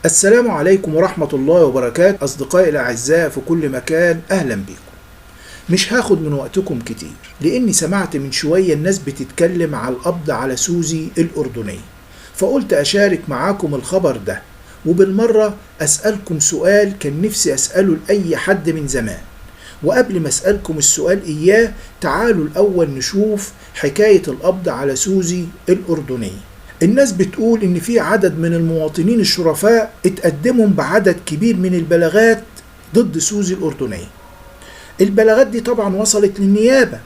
السلام عليكم ورحمة الله وبركاته. أصدقائي الأعزاء في كل مكان، أهلا بيكم. مش هاخد من وقتكم كتير لأني سمعت من شوية الناس بتتكلم على القبض على سوزي الأردنية، فقلت أشارك معاكم الخبر ده وبالمرة أسألكم سؤال كان نفسي أسأله لأي حد من زمان. وقبل ما أسألكم السؤال إياه، تعالوا الأول نشوف حكاية القبض على سوزي الأردنية. الناس بتقول إن في عدد من المواطنين الشرفاء اتقدموا بعدد كبير من البلاغات ضد سوزي الأردنية. البلاغات دي طبعا وصلت للنيابة،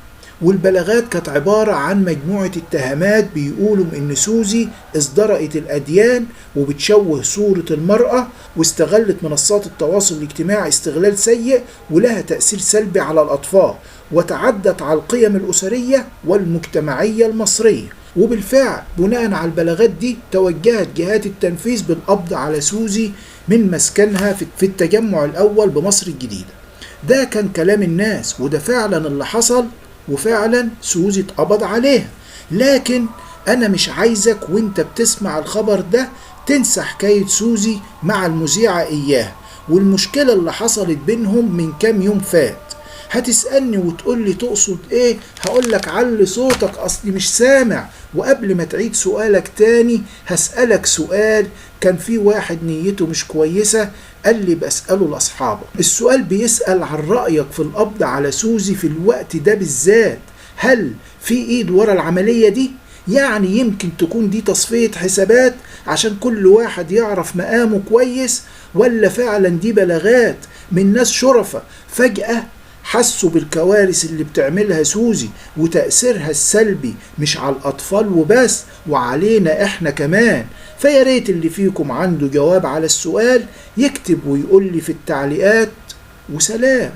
والبلاغات كانت عبارة عن مجموعة اتهامات بيقولوا إن سوزي ازدرقت الأديان وبتشوه صورة المرأة واستغلت منصات التواصل الاجتماعي استغلال سيء ولها تأثير سلبي على الأطفال وتعدت على القيم الأسرية والمجتمعية المصرية. وبالفعل بناء على البلاغات دي توجهت جهات التنفيذ بالقبض على سوزي من مسكنها في التجمع الأول بمصر الجديدة. ده كان كلام الناس وده فعلا اللي حصل، وفعلا سوزي اتقبض عليها. لكن أنا مش عايزك وانت بتسمع الخبر ده تنسى حكاية سوزي مع المذيعة إياه والمشكلة اللي حصلت بينهم من كام يوم فات. هتسألني وتقول لي تقصد ايه؟ هقولك علي صوتك اصلي مش سامع. وقبل ما تعيد سؤالك تاني هسألك سؤال كان في واحد نيته مش كويسة قال لي بسأله لأصحابه. السؤال بيسأل عن رأيك في القبض على سوزي في الوقت ده بالذات. هل في ايد ورا العملية دي؟ يعني يمكن تكون دي تصفية حسابات عشان كل واحد يعرف مقامه كويس، ولا فعلا دي بلاغات من ناس شرفة فجأة حسوا بالكوارث اللي بتعملها سوزي وتأثيرها السلبي مش على الأطفال وبس وعلينا إحنا كمان. فياريت اللي فيكم عنده جواب على السؤال يكتب ويقول لي في التعليقات. وسلام.